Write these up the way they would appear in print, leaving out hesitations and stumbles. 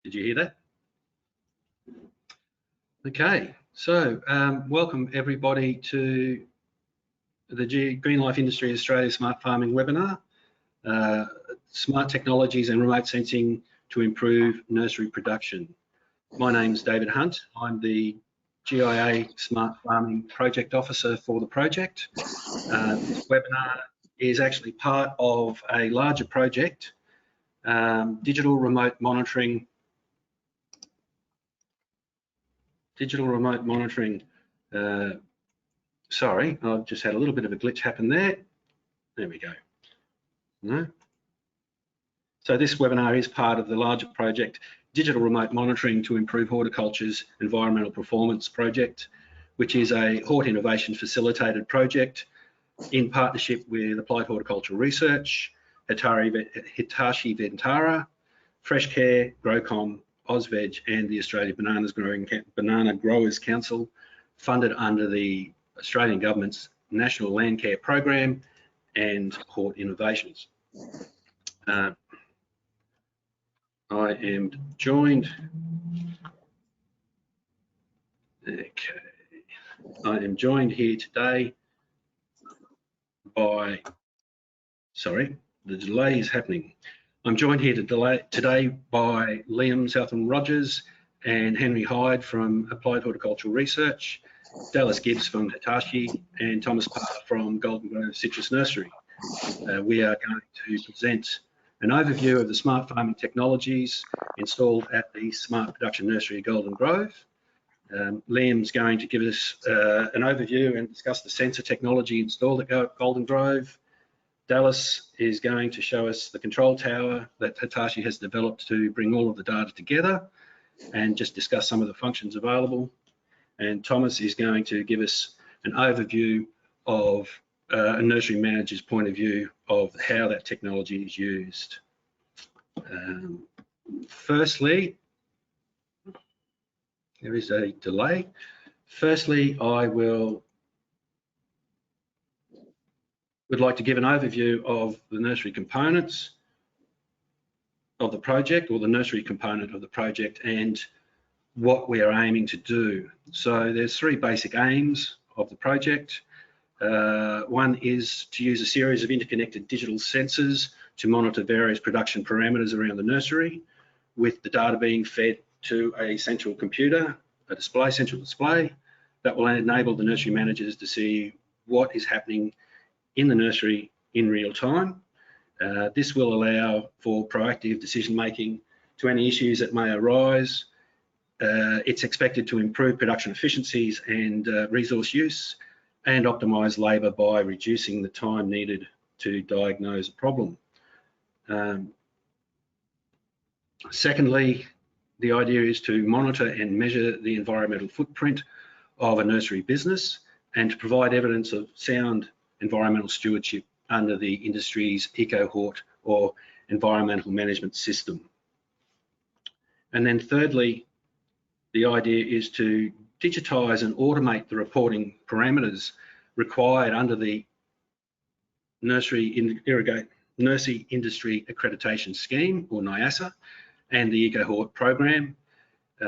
Did you hear that? Okay, so welcome everybody to the Green Life Industry Australia Smart Farming webinar, Smart Technologies and Remote Sensing to Improve Nursery Production. My name's David Hunt. I'm the GIA Smart Farming Project Officer for the project. This webinar is actually part of a larger project, digital remote monitoring. Sorry, I've just had a little bit of a glitch happen there. There we go. No. So this webinar is part of the larger project, Digital Remote Monitoring to Improve Horticulture's Environmental Performance project, which is a Hort Innovation facilitated project in partnership with Applied Horticultural Research, Hitachi Ventara, Fresh Care, Growcom, AusVeg, and the Australian Banana Growers Council, funded under the Australian Government's National Landcare program and Hort Innovations. I am joined. Okay, I am joined here today by. Sorry, the delay is happening. I'm joined here today by Liam Southam-Rogers and Henry Hyde from Applied Horticultural Research, Dallas Gibbs from Hitachi, and Thomas Parr from Golden Grove Citrus Nursery. We are going to present an overview of the smart farming technologies installed at the Smart Production Nursery Golden Grove. Liam's going to give us an overview and discuss the sensor technology installed at Golden Grove. Dallas is going to show us the control tower that Hitachi has developed to bring all of the data together and just discuss some of the functions available. And Thomas is going to give us an overview of a nursery manager's point of view of how that technology is used. Firstly, there is a delay. Firstly, I would like to give an overview of the nursery components of the project, or the nursery component of the project, and what we are aiming to do. So there's three basic aims of the project. One is to use a series of interconnected digital sensors to monitor various production parameters around the nursery, with the data being fed to a central computer, central display, that will enable the nursery managers to see what is happening in the nursery in real time. This will allow for proactive decision making to any issues that may arise. It's expected to improve production efficiencies and resource use, and optimise labour by reducing the time needed to diagnose a problem. Secondly, the idea is to monitor and measure the environmental footprint of a nursery business and to provide evidence of sound environmental stewardship under the industry's EcoHort or environmental management system. And then thirdly, the idea is to digitise and automate the reporting parameters required under the Nursery Industry Accreditation Scheme, or NIASA, and the EcoHort program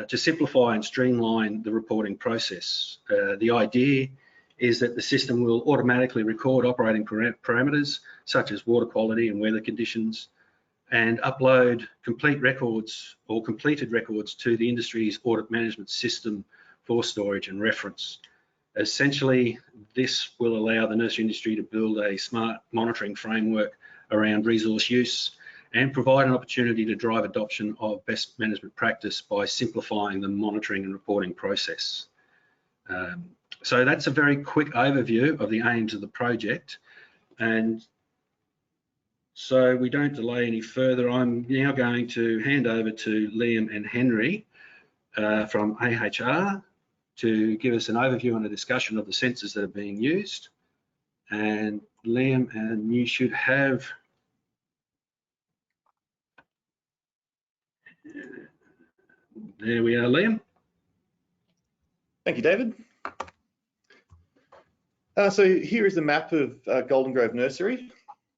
to simplify and streamline the reporting process. The idea is that the system will automatically record operating parameters such as water quality and weather conditions, and upload complete records or completed records to the industry's audit management system for storage and reference. Essentially, this will allow the nursery industry to build a smart monitoring framework around resource use and provide an opportunity to drive adoption of best management practice by simplifying the monitoring and reporting process. So that's a very quick overview of the aims of the project. And so we don't delay any further, I'm now going to hand over to Liam and Henry from AHR to give us an overview and a discussion of the sensors that are being used. And Liam, and you should have, there we are, Liam. Thank you, David. So here is a map of Golden Grove Nursery,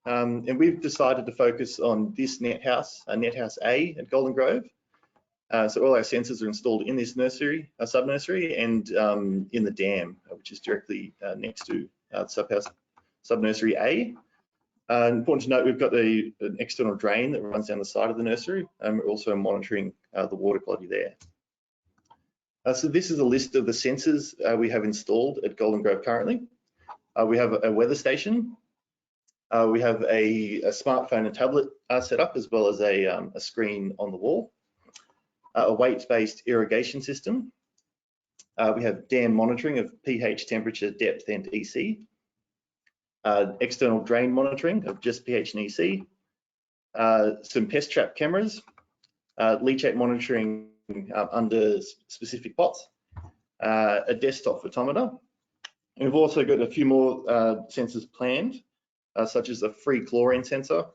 and we've decided to focus on this net house A at Golden Grove. So all our sensors are installed in this nursery, sub-nursery, and in the dam, which is directly next to sub-nursery A. Important to note, we've got an external drain that runs down the side of the nursery, and we're also monitoring the water quality there. So this is a list of the sensors we have installed at Golden Grove currently. We have a weather station. We have a smartphone and tablet set up, as well as a screen on the wall. A weight-based irrigation system. We have dam monitoring of pH, temperature, depth, and EC. External drain monitoring of just pH and EC. Some pest trap cameras. Leachate monitoring under specific pots. A desktop photometer. And we've also got a few more sensors planned, such as a free chlorine sensor,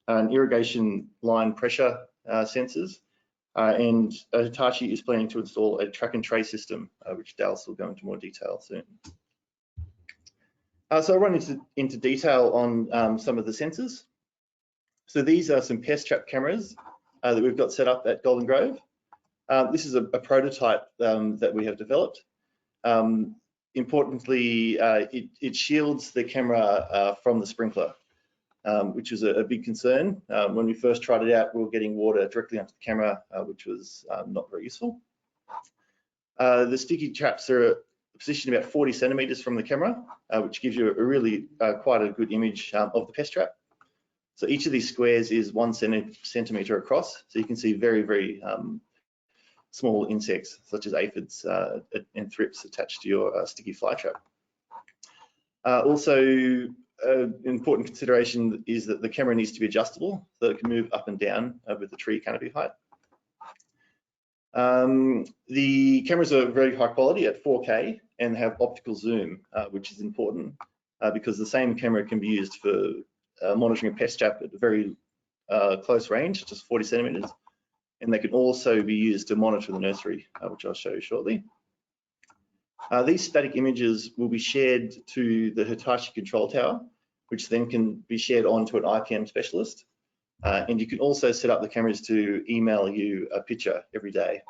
an irrigation line pressure sensors, and Hitachi is planning to install a track and trace system, which Dallas will go into more detail soon. So I'll run into detail on some of the sensors. So these are some pest trap cameras that we've got set up at Golden Grove. This is a prototype that we have developed. Importantly, it shields the camera from the sprinkler, which was a big concern. When we first tried it out, we were getting water directly onto the camera, which was not very useful. The sticky traps are positioned about 40 centimeters from the camera, which gives you a really quite a good image of the pest trap. So each of these squares is 1 centimeter across, so you can see very, very small insects such as aphids and thrips attached to your sticky fly trap. Also, important consideration is that the camera needs to be adjustable so it can move up and down with the tree canopy height. The cameras are very high quality at 4K and have optical zoom, which is important because the same camera can be used for monitoring a pest trap at a very close range, just 40 centimeters. And they can also be used to monitor the nursery, which I'll show you shortly. These static images will be shared to the Hitachi control tower, which then can be shared on to an IPM specialist. And you can also set up the cameras to email you a picture every day.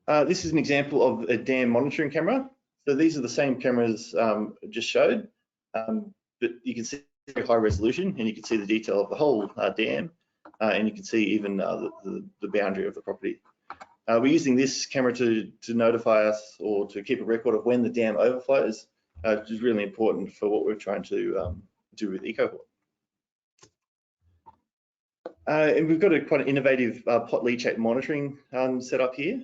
This is an example of a dam monitoring camera. So these are the same cameras just showed, but you can see very high resolution, and you can see the detail of the whole dam, and you can see even the boundary of the property. We're using this camera to notify us or to keep a record of when the dam overflows, which is really important for what we're trying to do with EcoHort. And we've got a quite an innovative pot leachate monitoring set up here.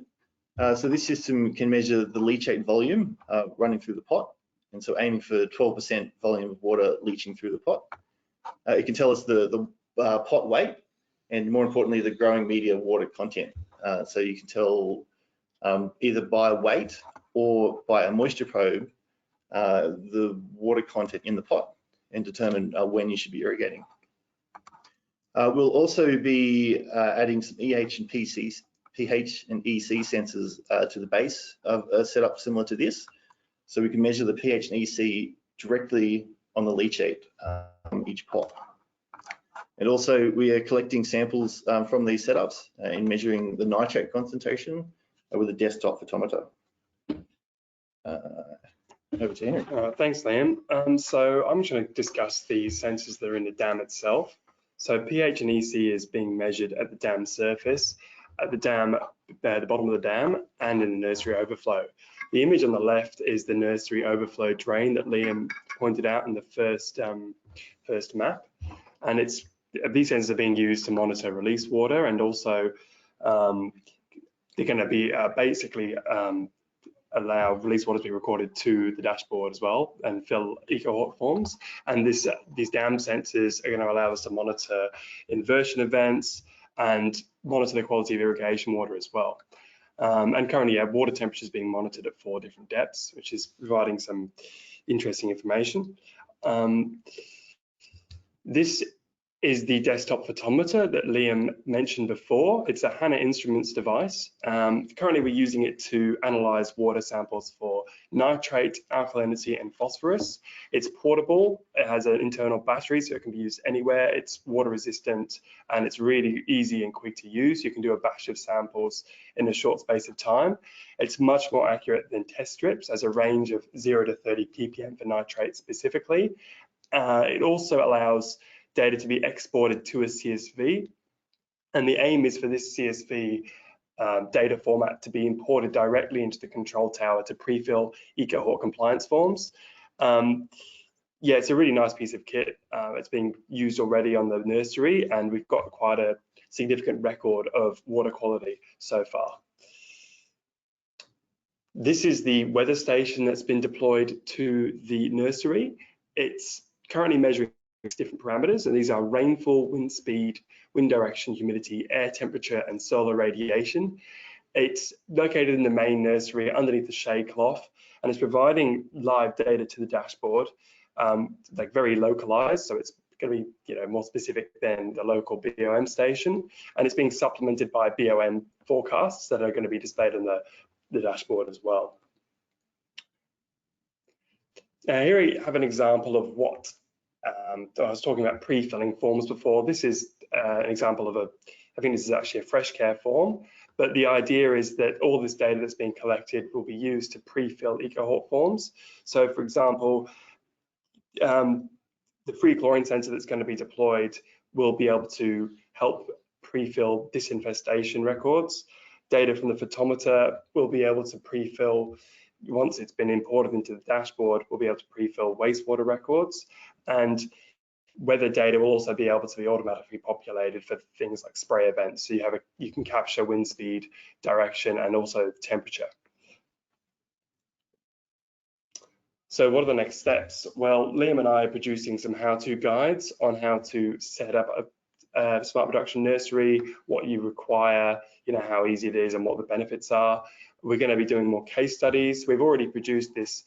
So this system can measure the leachate volume running through the pot, and so aiming for 12% volume of water leaching through the pot. It can tell us the pot weight, and more importantly, the growing media water content. So you can tell either by weight or by a moisture probe the water content in the pot and determine when you should be irrigating. We'll also be adding some pH and EC sensors to the base of a setup similar to this, so we can measure the pH and EC directly on the leachate from each pot. And also, we are collecting samples from these setups and measuring the nitrate concentration with a desktop photometer. Over to Henry. Thanks, Liam. So I'm just going to discuss the sensors that are in the dam itself. So pH and EC is being measured at the dam surface, at the dam, the bottom of the dam, and in the nursery overflow. The image on the left is the nursery overflow drain that Liam pointed out in the first map, and these sensors are being used to monitor release water, and also they're going to be basically allow release water to be recorded to the dashboard as well and fill EcoHort forms. And these dam sensors are going to allow us to monitor inversion events and monitor the quality of irrigation water as well. And currently, water temperature is being monitored at 4 different depths, which is providing some interesting information. This is the desktop photometer that Liam mentioned before. It's a HANA Instruments device. Currently, we're using it to analyze water samples for nitrate, alkalinity, and phosphorus. It's portable. It has an internal battery, so it can be used anywhere. It's water resistant, and it's really easy and quick to use. You can do a batch of samples in a short space of time. It's much more accurate than test strips, as a range of 0 to 30 ppm for nitrate specifically. It also allows data to be exported to a CSV, and the aim is for this CSV data format to be imported directly into the control tower to pre-fill EcoHort compliance forms. Yeah, it's a really nice piece of kit. It's being used already on the nursery, and we've got quite a significant record of water quality so far. This is the weather station that's been deployed to the nursery. It's currently measuring different parameters, and these are rainfall, wind speed, wind direction, humidity, air temperature, and solar radiation. It's located in the main nursery underneath the shade cloth, and it's providing live data to the dashboard, like very localized, so it's going to be more specific than the local BOM station, and it's being supplemented by BOM forecasts that are going to be displayed on the dashboard as well. Here we have an example of what I was talking about pre-filling forms before. This is an example of I think this is actually a fresh care form, but the idea is that all this data that's being collected will be used to pre-fill EcoHort forms. So for example, the free chlorine sensor that's going to be deployed will be able to help pre-fill disinfestation records. Data from the photometer will be able to pre-fill, once it's been imported into the dashboard, we'll be able to pre-fill wastewater records, and weather data will also be able to be automatically populated for things like spray events. So you can capture wind speed, direction, and also temperature. So what are the next steps? Well, Liam and I are producing some how-to guides on how to set up a smart production nursery, what you require, how easy it is, and what the benefits are. We're going to be doing more case studies. We've already produced this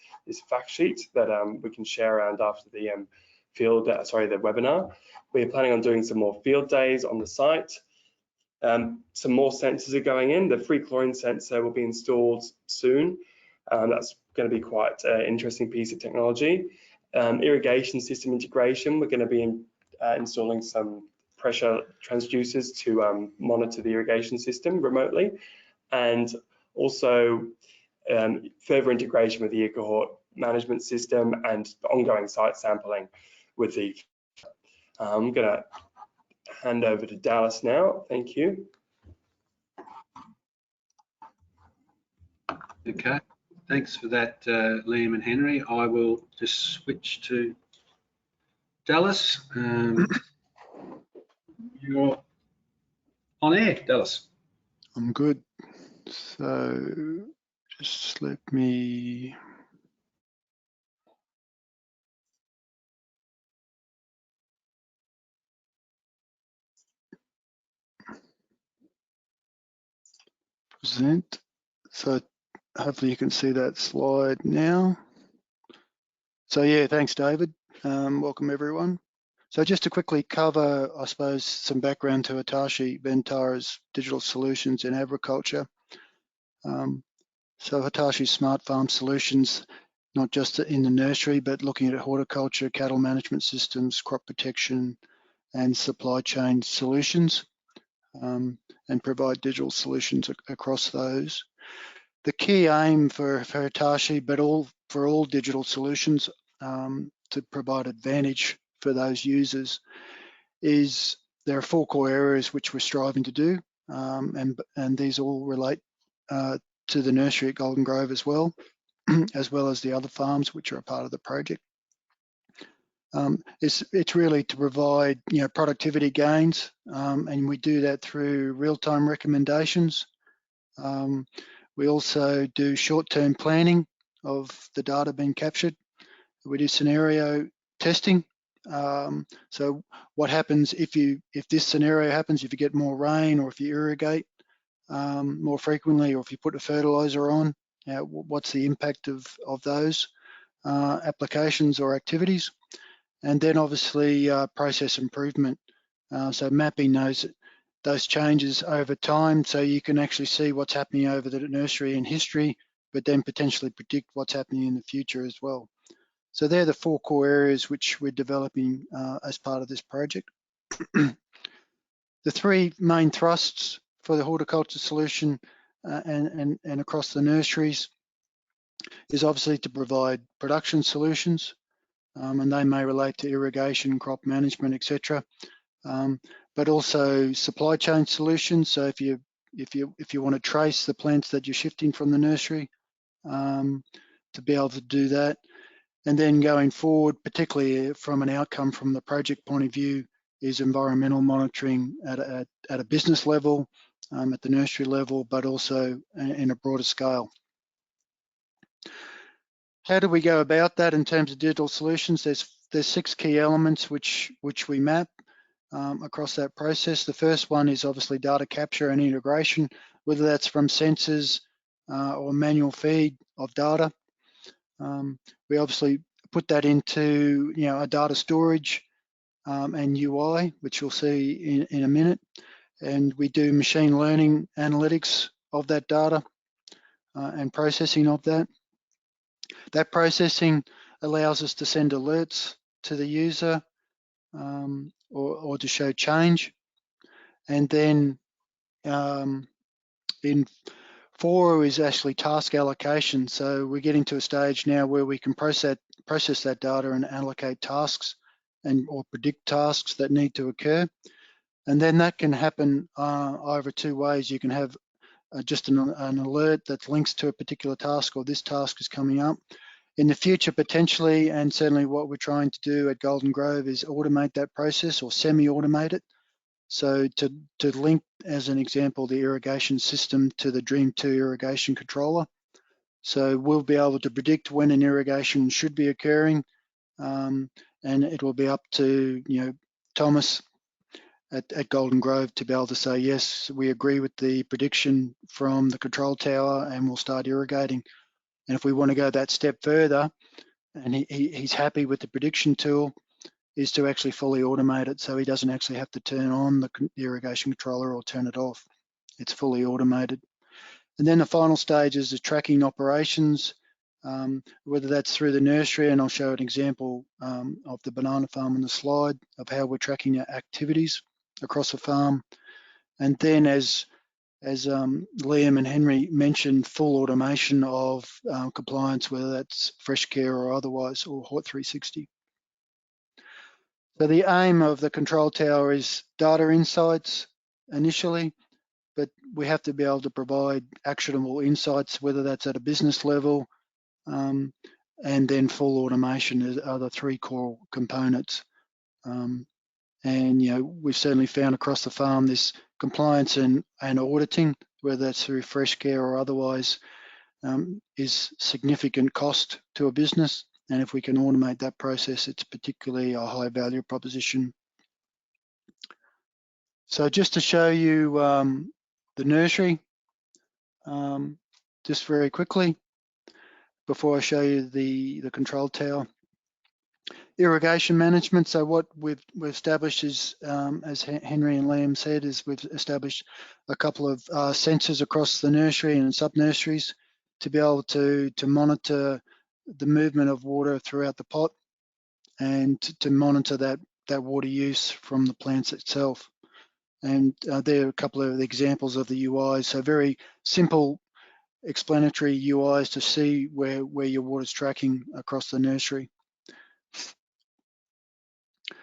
fact sheet that we can share around after the the webinar. We're planning on doing some more field days on the site. Some more sensors are going in. The free chlorine sensor will be installed soon. That's going to be quite an interesting piece of technology. Irrigation system integration. We're going to be installing some pressure transducers to monitor the irrigation system remotely, and also further integration with the EcoHort management system and ongoing site sampling with the. I'm going to hand over to Dallas now. Thank you. Okay, thanks for that, Liam and Henry. I will just switch to Dallas. You're on air, Dallas. I'm good. So just let me. Present. So hopefully you can see that slide now. So yeah, thanks, David. Welcome everyone. So just to quickly cover, I suppose, some background to Hitachi Ventara's digital solutions in agriculture. So Hitachi's smart farm solutions, not just in the nursery, but looking at horticulture, cattle management systems, crop protection, and supply chain solutions, and provide digital solutions across those. The key aim for Hitachi, but for all digital solutions, to provide advantage for those users, is there are 4 core areas which we're striving to do, and these all relate to the nursery at Golden Grove as well as the other farms which are a part of the project. It's really to provide productivity gains, and we do that through real-time recommendations. We also do short-term planning of the data being captured. We do scenario testing. So what happens if this scenario happens, if you get more rain, or if you irrigate more frequently, or if you put a fertilizer on, what's the impact of those applications or activities? And then obviously process improvement So mapping those changes over time, so you can actually see what's happening over the nursery in history, but then potentially predict what's happening in the future as well. So they're the 4 core areas which we're developing as part of this project. The 3 main thrusts for the horticulture solution and across the nurseries is obviously to provide production solutions, and they may relate to irrigation, crop management, etc. But also supply chain solutions. So if you want to trace the plants that you're shifting from the nursery, to be able to do that. And then going forward, particularly from an outcome from the project point of view, is environmental monitoring at a business level, at the nursery level, but also in a broader scale. How do we go about that in terms of digital solutions? There's 6 key elements which we map across that process. The first one is obviously data capture and integration, whether that's from sensors or manual feed of data. We obviously put that into a data storage and UI, which you'll see in a minute. And we do machine learning analytics of that data and processing of that. That processing allows us to send alerts to the user or to show change. And then in 4 is actually task allocation. So we're getting to a stage now where we can process that data and allocate tasks or predict tasks that need to occur. And then that can happen over 2 ways. You can have just an alert that links to a particular task, or this task is coming up. In the future, potentially, and certainly what we're trying to do at Golden Grove is automate that process or semi-automate it. So to link, as an example, the irrigation system to the Dream 2 irrigation controller. So we'll be able to predict when an irrigation should be occurring, and it will be up to Thomas at Golden Grove to be able to say, yes, we agree with the prediction from the control tower and we'll start irrigating. And if we want to go that step further, and he's happy with the prediction tool, is to actually fully automate it, so he doesn't actually have to turn on the irrigation controller or turn it off. It's fully automated. And then the final stage is the tracking operations, whether that's through the nursery, and I'll show an example of the banana farm on the slide of how we're tracking our activities across the farm. And then as Liam and Henry mentioned, full automation of compliance, whether that's fresh care or otherwise, or Hort 360. So the aim of the control tower is data insights initially, but we have to be able to provide actionable insights, whether that's at a business level, and then full automation are the 3 core components. And we've certainly found across the farm this compliance and auditing, whether that's through fresh care or otherwise, is significant cost to a business. And if we can automate that process, it's particularly a high value proposition. So just to show you the nursery, just very quickly, before I show you the control tower. Irrigation management. So what we've established is, as Henry and Liam said, is we've established a couple of sensors across the nursery and sub-nurseries to be able to monitor the movement of water throughout the pot and to monitor that water use from the plants itself. And there are a couple of examples of the UIs. So very simple explanatory UIs to see where your water's tracking across the nursery.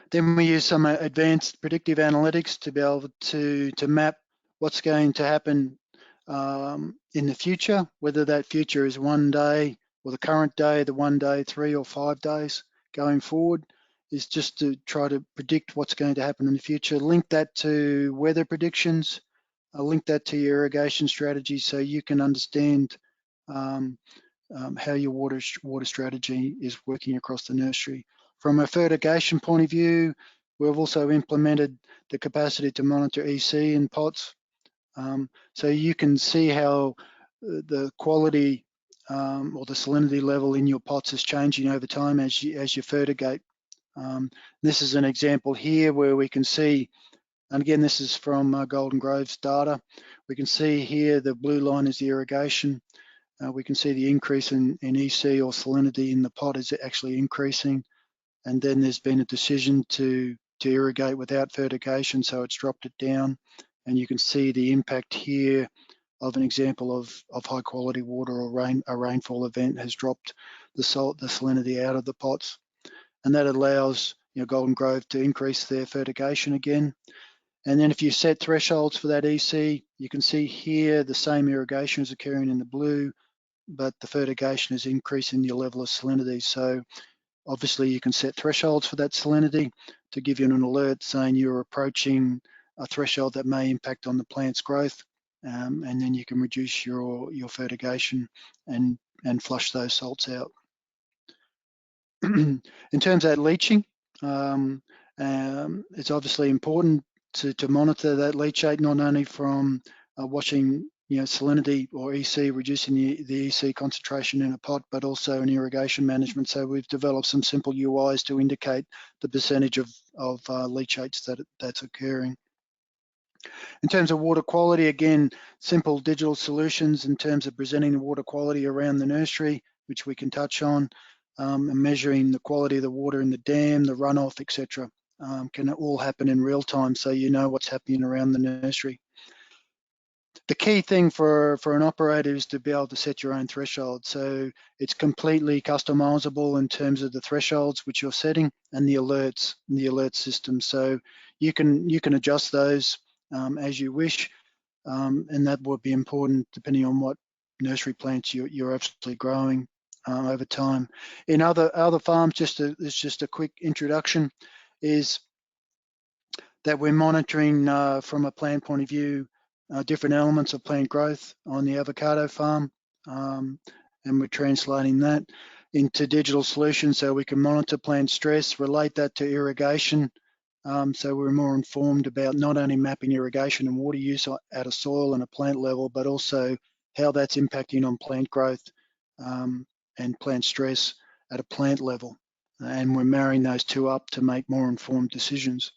Then we use some advanced predictive analytics to be able to map what's going to happen in the future, whether that future is 1 day or the current day, the 1 day, 3 or 5 days going forward, is just to try to predict what's going to happen in the future. Link that to weather predictions, link that to your irrigation strategy so you can understand how your water strategy is working across the nursery. From a fertigation point of view, we've also implemented the capacity to monitor EC in pots. So you can see how the quality or the salinity level in your pots is changing over time as you fertigate. This is an example here where we can see And again, this is from Golden Grove's data. We can see here the blue line is the irrigation. We can see the increase in EC or salinity in the pot is actually increasing. And then there's been a decision to irrigate without fertigation, so it's dropped it down. And you can see the impact here of an example of high quality water or a rainfall event has dropped the salinity out of the pots. And that allows Golden Grove to increase their fertigation again. And then if you set thresholds for that EC, you can see here the same irrigation is occurring in the blue, but the fertigation is increasing your level of salinity. So obviously you can set thresholds for that salinity to give you an alert saying you're approaching a threshold that may impact on the plant's growth. And then you can reduce your fertigation and flush those salts out. In terms of that leaching, it's obviously important to monitor that leachate, not only from watching salinity or EC, reducing the EC concentration in a pot, but also in irrigation management. So we've developed some simple UIs to indicate the percentage of leachates that's occurring. In terms of water quality, again, simple digital solutions in terms of presenting the water quality around the nursery, which we can touch on, and measuring the quality of the water in the dam, the runoff, etc. Can all happen in real time, so you know what's happening around the nursery. The key thing for an operator is to be able to set your own threshold. So it's completely customizable in terms of the thresholds which you're setting and the alerts and the alert system. So you can adjust those as you wish, and that would be important depending on what nursery plants you're actually growing over time. In other farms, it's just a quick introduction, is that we're monitoring from a plant point of view different elements of plant growth on the avocado farm, and we're translating that into digital solutions so we can monitor plant stress, relate that to irrigation, so we're more informed about not only mapping irrigation and water use at a soil and a plant level, but also how that's impacting on plant growth and plant stress at a plant level. And we're marrying those two up to make more informed decisions.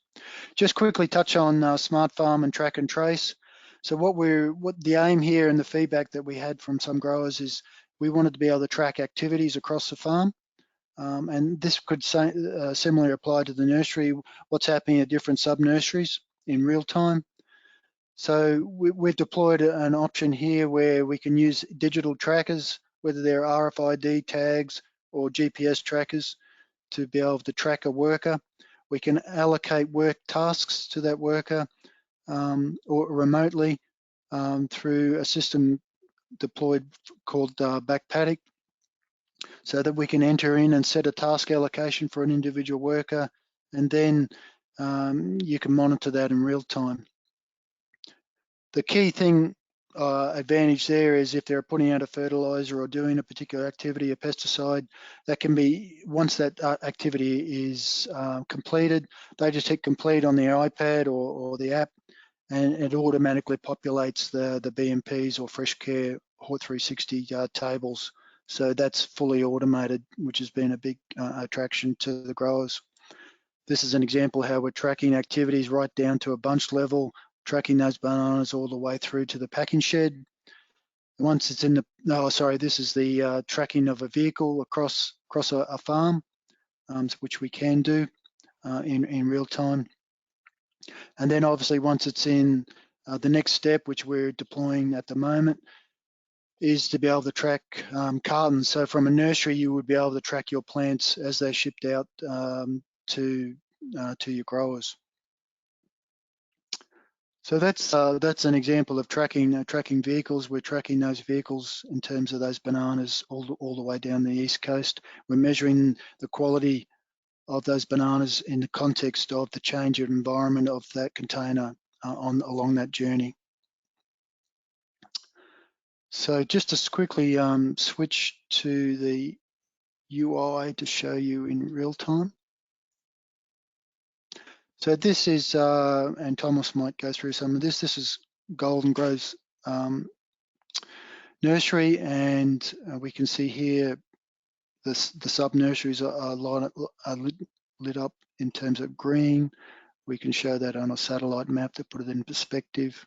Just quickly touch on Smart Farm and Track and Trace. So what the aim here and the feedback that we had from some growers is we wanted to be able to track activities across the farm. And this could similarly apply to the nursery, what's happening at different sub-nurseries in real time. So we've deployed an option here where we can use digital trackers, whether they're RFID tags or GPS trackers, to be able to track a worker. We can allocate work tasks to that worker or remotely through a system deployed called Back Paddock, so that we can enter in and set a task allocation for an individual worker, and then you can monitor that in real time. The key thing, advantage there is if they're putting out a fertilizer or doing a particular activity, a pesticide, that can be, once that activity is completed, they just hit complete on their iPad or the app, and it automatically populates the BMPs or Fresh Care Hort 360 tables. So that's fully automated, which has been a big attraction to the growers. This is an example how we're tracking activities right down to a bunch level, tracking those bananas all the way through to the packing shed. Once it's in the, this is the tracking of a vehicle across a farm, which we can do in real time. And then obviously once it's in, the next step, which we're deploying at the moment, is to be able to track cartons. So from a nursery, you would be able to track your plants as they're shipped out to your growers. So that's an example of tracking vehicles. We're tracking those vehicles in terms of those bananas all the way down the East Coast. We're measuring the quality of those bananas in the context of the change of environment of that container along that journey. So just to quickly switch to the UI to show you in real time. So this is, and Thomas might go through some of this. This is Golden Grove's nursery, and we can see here the sub nurseries are lit up in terms of green. We can show that on a satellite map to put it in perspective.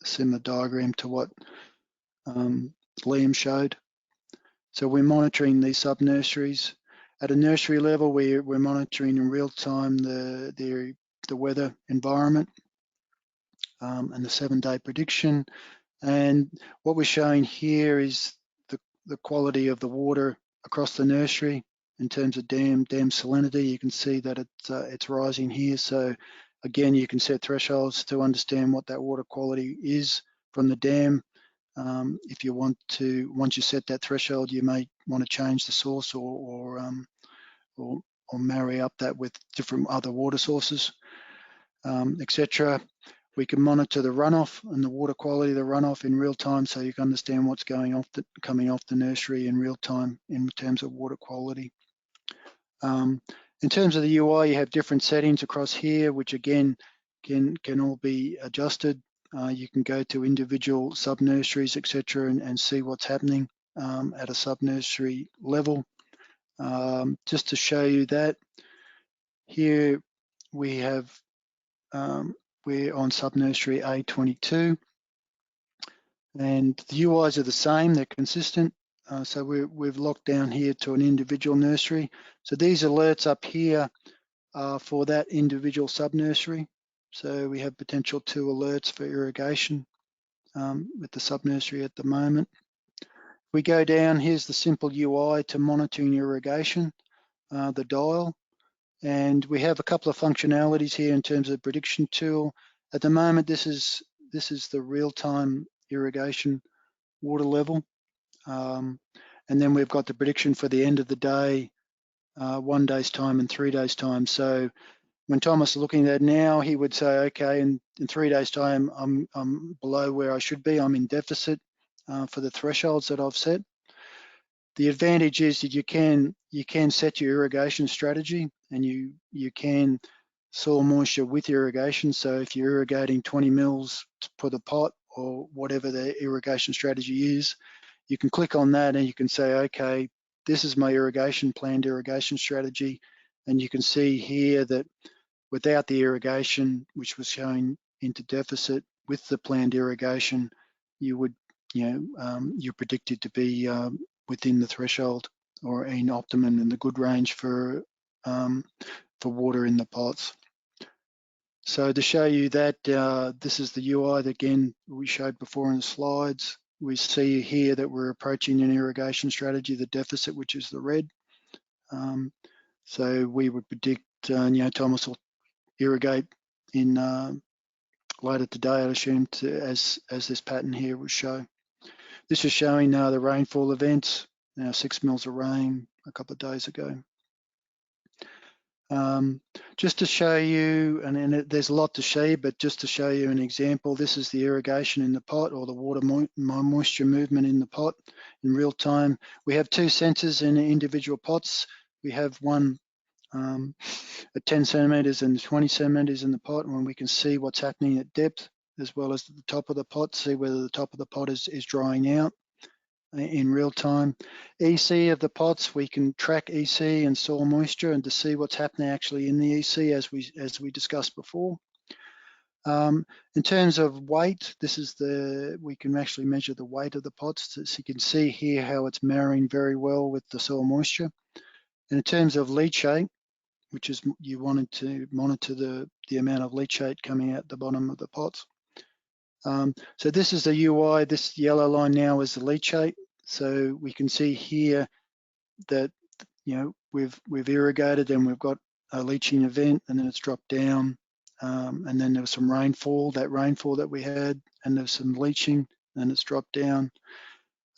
Similar diagram to what Liam showed. So we're monitoring these sub-nurseries. At a nursery level, we're monitoring in real time the weather environment and the 7-day prediction. And what we're showing here is the quality of the water across the nursery in terms of dam salinity. You can see that it's rising here. So again, you can set thresholds to understand what that water quality is from the dam. If you want to, once you set that threshold, you may want to change the source or marry up that with different other water sources, etc. We can monitor the runoff and the water quality of the runoff in real time, so you can understand what's coming off the nursery in real time in terms of water quality. In terms of the UI, you have different settings across here, which again can all be adjusted. You can go to individual sub-nurseries, etc., and see what's happening at a sub-nursery level. Just to show you that, here we have, we're on sub-nursery A22, and the UIs are the same, they're consistent. So we've locked down here to an individual nursery. So these alerts up here are for that individual sub-nursery. So we have potential 2 alerts for irrigation with the sub-nursery at the moment. We go down, here's the simple UI to monitoring irrigation, the dial. And we have a couple of functionalities here in terms of prediction tool. At the moment, this is the real-time irrigation water level. And then we've got the prediction for the end of the day, 1 day's time and 3 days time. So when Thomas is looking at it now, he would say, okay, in 3 days time, I'm below where I should be. I'm in deficit for the thresholds that I've set. The advantage is that you can set your irrigation strategy, and you can soil moisture with irrigation. So if you're irrigating 20 mils per the pot or whatever the irrigation strategy is, you can click on that and you can say, okay, this is my planned irrigation strategy. And you can see here that without the irrigation, which was showing into deficit, with the planned irrigation, you would, you're predicted to be within the threshold or in optimum, in the good range for water in the pots. So to show you that, this is the UI that again we showed before in the slides. We see here that we're approaching an irrigation strategy, the deficit, which is the red. So we would predict, Thomas will irrigate in later today, I'd assume, as this pattern here will show. This is showing the rainfall events, 6 mils of rain a couple of days ago. Just to show you, and there's a lot to show you, but just to show you an example, this is the irrigation in the pot, or the water moisture movement in the pot in real time. We have 2 sensors in individual pots. We have one at 10 centimeters and 20 centimeters in the pot, when we can see what's happening at depth, as well as at the top of the pot, see whether the top of the pot is drying out in real time. EC of the pots, we can track EC and soil moisture and to see what's happening actually in the EC as we discussed before. In terms of weight, this is we can actually measure the weight of the pots, so you can see here how it's marrying very well with the soil moisture. And in terms of leachate, which is you wanted to monitor the amount of leachate coming out the bottom of the pots. So this is the UI, this yellow line now is the leachate. So we can see here that, we've irrigated and we've got a leaching event, and then it's dropped down. And then there was some rainfall, that we had, and there's some leaching, and it's dropped down.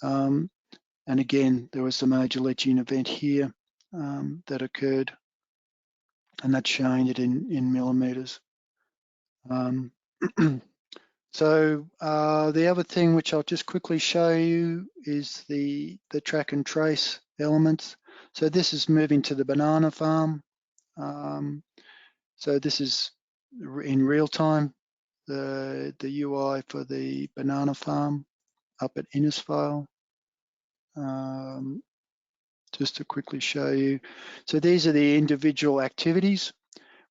And again, there was a major leaching event here that occurred, and that's showing it in millimeters. So the other thing which I'll just quickly show you is the track and trace elements. So this is moving to the banana farm. So this is in real time, the UI for the banana farm up at Innisfail. Just to quickly show you. So these are the individual activities.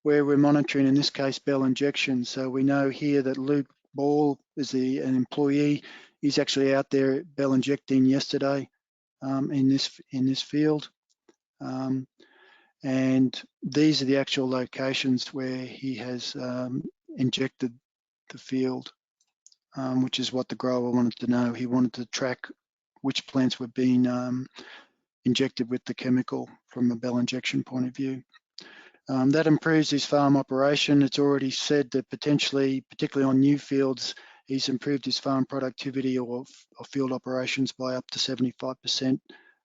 where we're monitoring, in this case, bell injection. So we know here that Luke Ball is an employee. He's actually out there bell injecting yesterday in this field. And these are the actual locations where he has injected the field, which is what the grower wanted to know. He wanted to track which plants were being injected with the chemical from a bell injection point of view. That improves his farm operation. It's already said that potentially, particularly on new fields, he's improved his farm productivity or field operations by up to 75%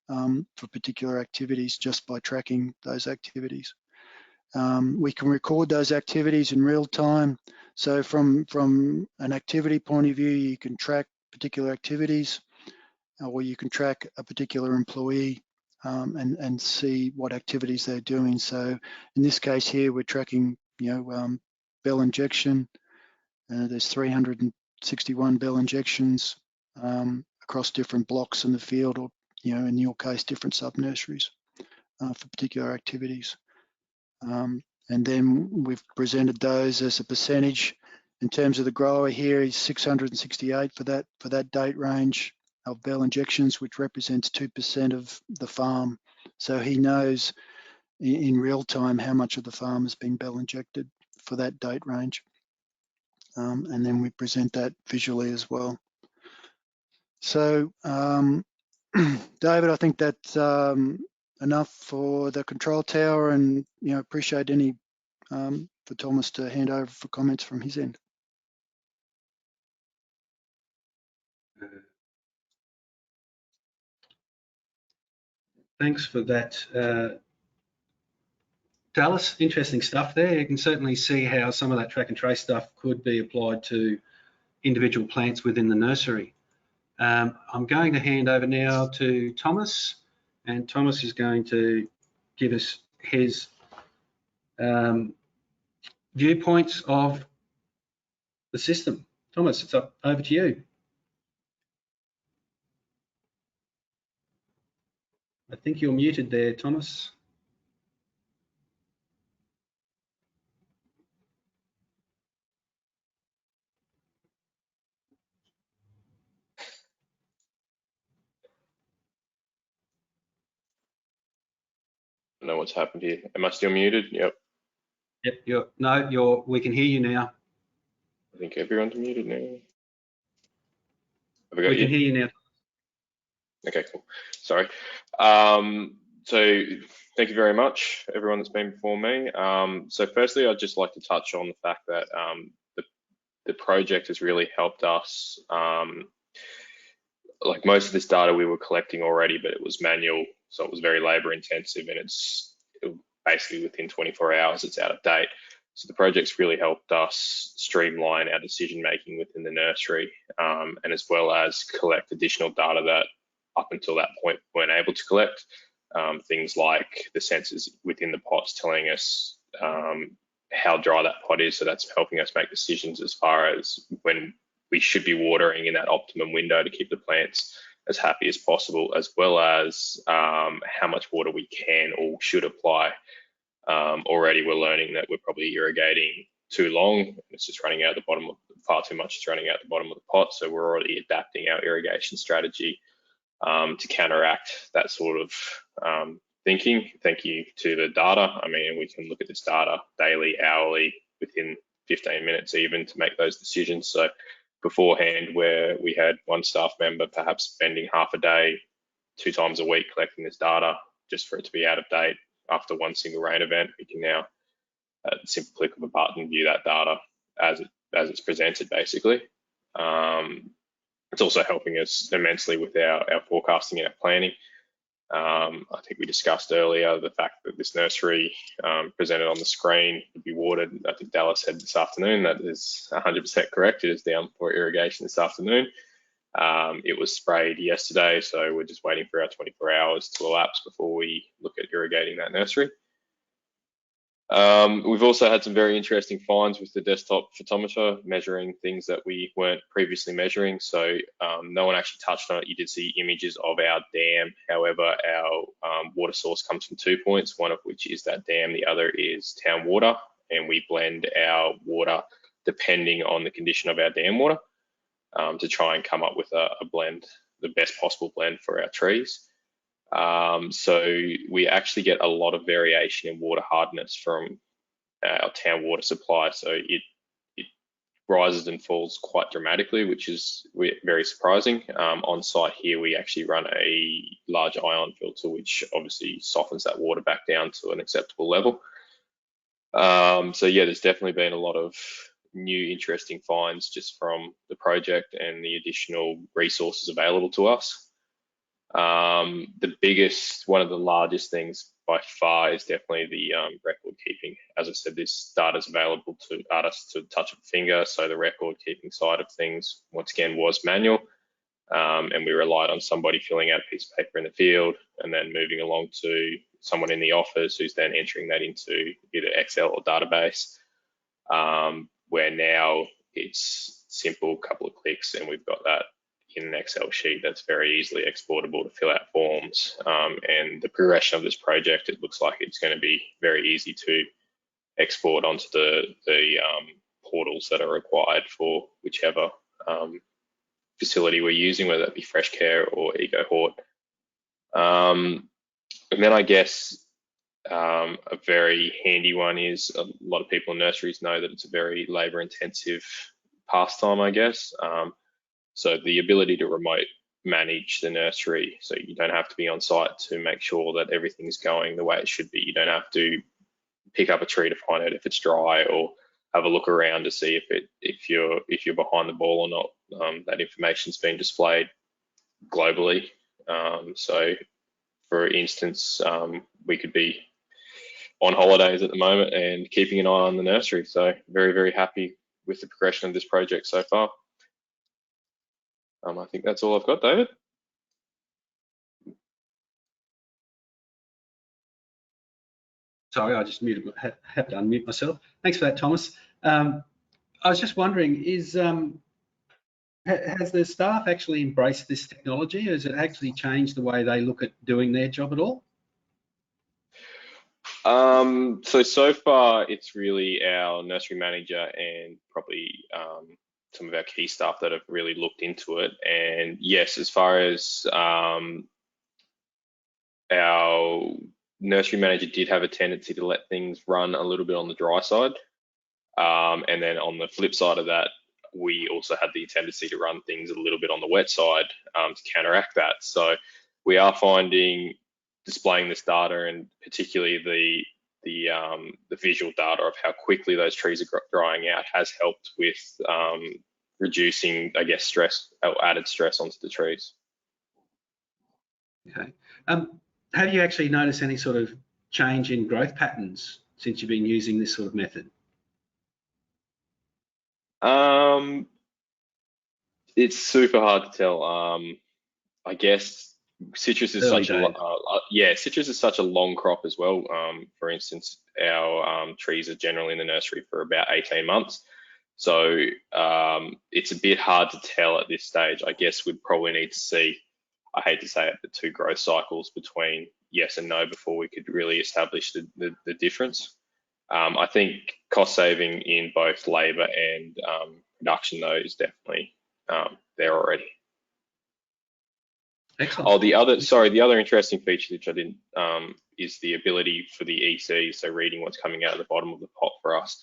for particular activities just by tracking those activities. We can record those activities in real time. So from an activity point of view, you can track particular activities, or you can track a particular employee and see what activities they're doing. So in this case here, we're tracking, bell injection. There's 361 bell injections across different blocks in the field, or in your case, different sub-nurseries for particular activities. And then we've presented those as a percentage. In terms of the grower here, he's 668 for that date range of bell injections, which represents 2% of the farm. So he knows in real time how much of the farm has been bell injected for that date range. And then we present that visually as well. So, David, I think that's enough for the control tower, and appreciate any for Thomas to hand over for comments from his end. Thanks for that, Dallas. Interesting stuff there. You can certainly see how some of that track and trace stuff could be applied to individual plants within the nursery. I'm going to hand over now to Thomas, and Thomas is going to give us his viewpoints of the system. Thomas, it's over to you. I think you're muted there, Thomas. I don't know what's happened here. Am I still muted? Yep. Yep, we can hear you now. I think everyone's muted now. Have I got we can hear you now. Okay, cool. Sorry. So thank you very much, everyone that's been before me. So firstly, I'd just like to touch on the fact that the project has really helped us. Like most of this data we were collecting already, but it was manual, so it was very labor intensive, and it's basically within 24 hours it's out of date. So the project's really helped us streamline our decision making within the nursery, and as well as collect additional data that up until that point we weren't able to collect. Things like the sensors within the pots telling us how dry that pot is, so that's helping us make decisions as far as when we should be watering in that optimum window to keep the plants as happy as possible, as well as how much water we can or should apply. Already we're learning that we're probably irrigating too long. It's just running out the bottom of, far too much is running out the bottom of the pot. So we're already adapting our irrigation strategy to counteract that sort of thinking. Thank you to the data. I mean, we can look at this data daily, hourly, within 15 minutes even to make those decisions. So beforehand, where we had one staff member perhaps spending half a day, 2 times a week collecting this data just for it to be out of date after one single rain event, we can now at the simple click of a button view that data as it's presented basically. It's also helping us immensely with our forecasting and our planning. I think we discussed earlier the fact that this nursery presented on the screen would be watered. I think Dallas said this afternoon. That is 100% correct. It is down for irrigation this afternoon. It was sprayed yesterday, so we're just waiting for our 24 hours to elapse before we look at irrigating that nursery. We've also had some very interesting finds with the desktop photometer measuring things that we weren't previously measuring. So no one actually touched on it. You did see images of our dam. However, our water source comes from 2 points, one of which is that dam, the other is town water. and we blend our water depending on the condition of our dam water to try and come up with a blend, the best possible blend for our trees. So we actually get a lot of variation in water hardness from our town water supply. So it rises and falls quite dramatically, which is very surprising. On site here, we actually run a large ion filter, which obviously softens that water back down to an acceptable level. So yeah, there's definitely been a lot of new interesting finds just from the project and the additional resources available to us. The biggest, one of the largest things by far is definitely the record keeping. As I said, this data is available to artists to touch of a finger, so the record keeping side of things, once again, was manual, and we relied on somebody filling out a piece of paper in the field and then moving along to someone in the office who's then entering that into either Excel or database, where now it's simple, couple of clicks, and we've got that in an Excel sheet that's very easily exportable to fill out forms. And the progression of this project, it looks like it's going to be very easy to export onto the portals that are required for whichever facility we're using, whether that be Fresh Care or Eco Hort. And then I guess a very handy one is, a lot of people in nurseries know that it's a very labor intensive pastime, I guess. So the ability to remote manage the nursery, so you don't have to be on site to make sure that everything's going the way it should be. You don't have to pick up a tree to find out if it's dry, or have a look around to see if you're behind the ball or not. That information's been displayed globally. So for instance, we could be on holidays at the moment and keeping an eye on the nursery. So very, very happy with the progression of this project so far. I think that's all I've got, David. Sorry, I just have to unmute myself. Thanks for that, Thomas. I was just wondering, has the staff actually embraced this technology? Has it actually changed the way they look at doing their job at all? So far, it's really our nursery manager and probably some of our key staff that have really looked into it. And yes, as far as our nursery manager did have a tendency to let things run a little bit on the dry side. And then on the flip side of that, we also had the tendency to run things a little bit on the wet side to counteract that. So we are finding, displaying this data, and particularly the visual data of how quickly those trees are drying out, has helped with reducing, I guess, stress or added stress onto the trees. Okay. Have you actually noticed any sort of change in growth patterns since you've been using this sort of method? It's super hard to tell. I guess citrus is citrus is such a long crop as well. For instance, our trees are generally in the nursery for about 18 months. So it's a bit hard to tell at this stage. I guess we'd probably need to see, I hate to say it, but 2 growth cycles between yes and no before we could really establish the difference. I think cost saving in both labour and production, though, is definitely there already. Excellent. Oh, the other interesting feature which I didn't is the ability for the EC, so reading what's coming out of the bottom of the pot for us.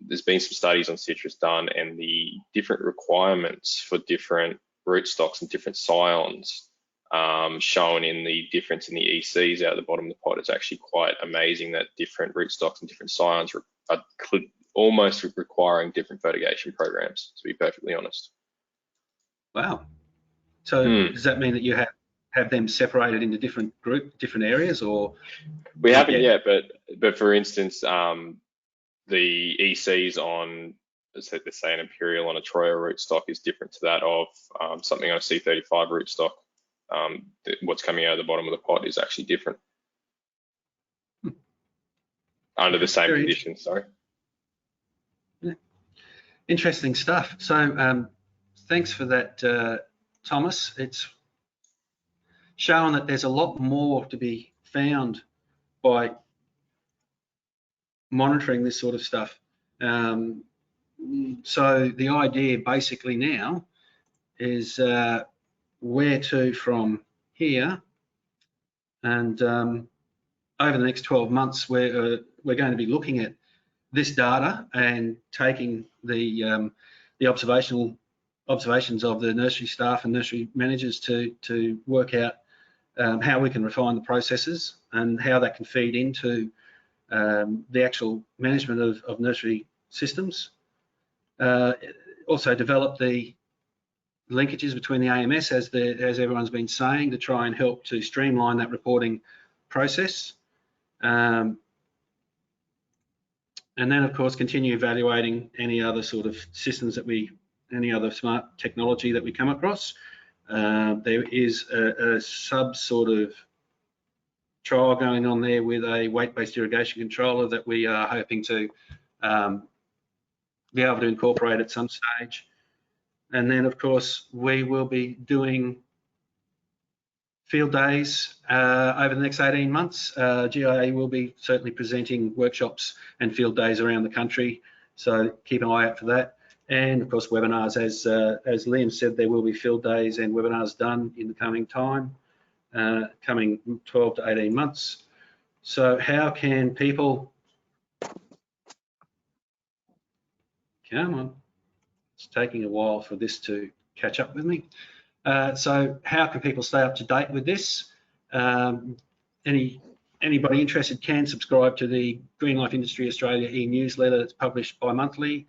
There's been some studies on citrus done, and the different requirements for different rootstocks and different scions shown in the difference in the ECs out of the bottom of the pot. It's actually quite amazing that different rootstocks and different scions are almost requiring different fertigation programs, to be perfectly honest. Wow. So does that mean that you have them separated into different areas, or? We haven't yet, but for instance, the ECs on, let's say an Imperial on a Troyer rootstock is different to that of something on a C35 rootstock. What's coming out of the bottom of the pot is actually different under the same conditions. Sorry. Yeah. Interesting stuff. So thanks for that, Thomas. It's shown that there's a lot more to be found by monitoring this sort of stuff. So the idea basically now is where to from here, and over the next 12 months we're going to be looking at this data and taking the observations of the nursery staff and nursery managers to work out how we can refine the processes and how that can feed into the actual management of nursery systems. Also develop the linkages between the AMS, as everyone's been saying, to try and help to streamline that reporting process. And then, of course, continue evaluating any other sort of systems any other smart technology that we come across. There is a sub sort of trial going on there with a weight-based irrigation controller that we are hoping to be able to incorporate at some stage. And then, of course, we will be doing field days over the next 18 months. GIA will be certainly presenting workshops and field days around the country, so keep an eye out for that. And of course, webinars, as Liam said, there will be field days and webinars done in the coming time, coming 12 to 18 months. So how can people, come on, it's taking a while for this to catch up with me. So how can people stay up to date with this? Anybody interested can subscribe to the Green Life Industry Australia e-newsletter that's published bi-monthly,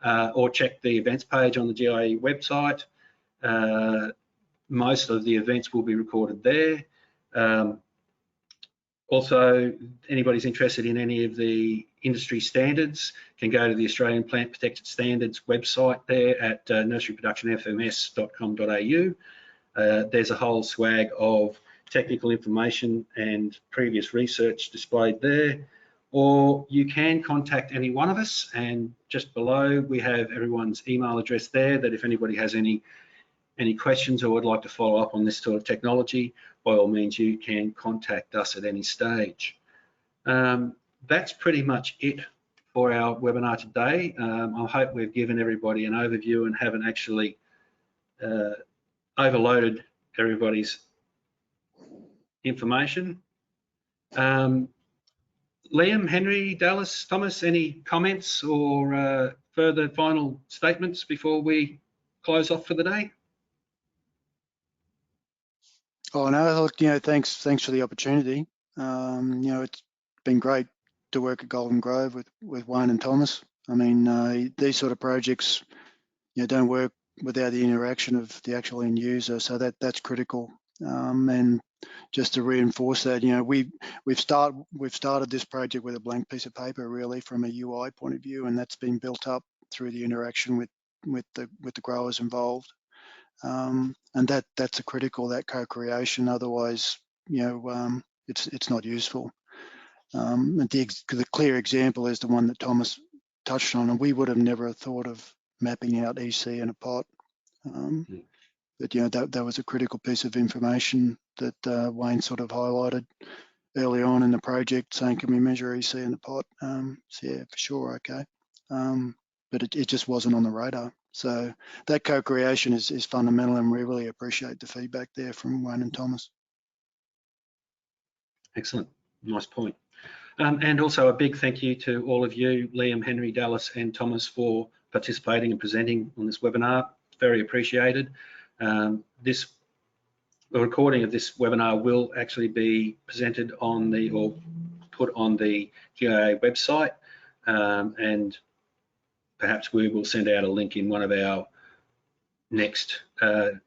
or check the events page on the GIA website. Most of the events will be recorded there. Also, anybody's interested in any of the industry standards can go to the Australian Plant Protected Standards website there at nurseryproductionfms.com.au. There's a whole swag of technical information and previous research displayed there. Or you can contact any one of us, and just below we have everyone's email address there, that if anybody has any questions or would like to follow up on this sort of technology, by all means you can contact us at any stage. That's pretty much it for our webinar today. I hope we've given everybody an overview and haven't actually overloaded everybody's information. Liam, Henry, Dallas, Thomas, any comments or further final statements before we close off for the day? Oh no, look, thanks for the opportunity. It's been great to work at Golden Grove with Wayne and Thomas. I mean, these sort of projects, don't work without the interaction of the actual end user, so that's critical. And just to reinforce that, we've started this project with a blank piece of paper, really, from a UI point of view, and that's been built up through the interaction with the growers involved. And that's a critical, that co-creation. Otherwise, it's not useful. The clear example is the one that Thomas touched on, and we would have never thought of mapping out EC in a pot. But that was a critical piece of information that Wayne sort of highlighted early on in the project, saying, can we measure EC in the pot? So yeah, for sure, okay. But it just wasn't on the radar. So that co-creation is fundamental, and we really appreciate the feedback there from Wayne and Thomas. Excellent, nice point. And also a big thank you to all of you, Liam, Henry, Dallas and Thomas, for participating and presenting on this webinar. Very appreciated. The recording of this webinar will actually be presented on or put on the GIA website, and perhaps we will send out a link in one of our next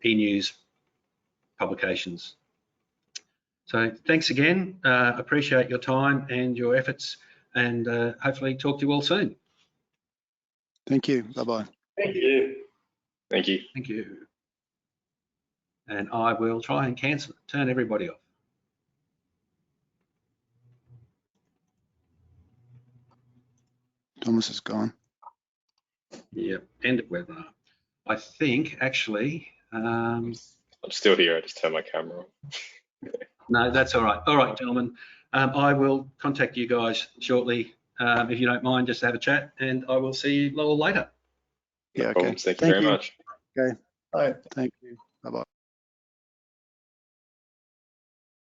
e-news publications. So thanks again, appreciate your time and your efforts, and hopefully talk to you all soon. Thank you, bye-bye. Thank you. Thank you. Thank you. And I will try and turn everybody off. Thomas is gone. Yep, end of webinar. I think actually, I'm still here, I just turned my camera on. no, that's all right. All right, gentlemen, I will contact you guys shortly if you don't mind, just to have a chat, and I will see you all later. Yeah, No okay. problems. Thank you very much. Okay, All right. thank you. Bye-bye.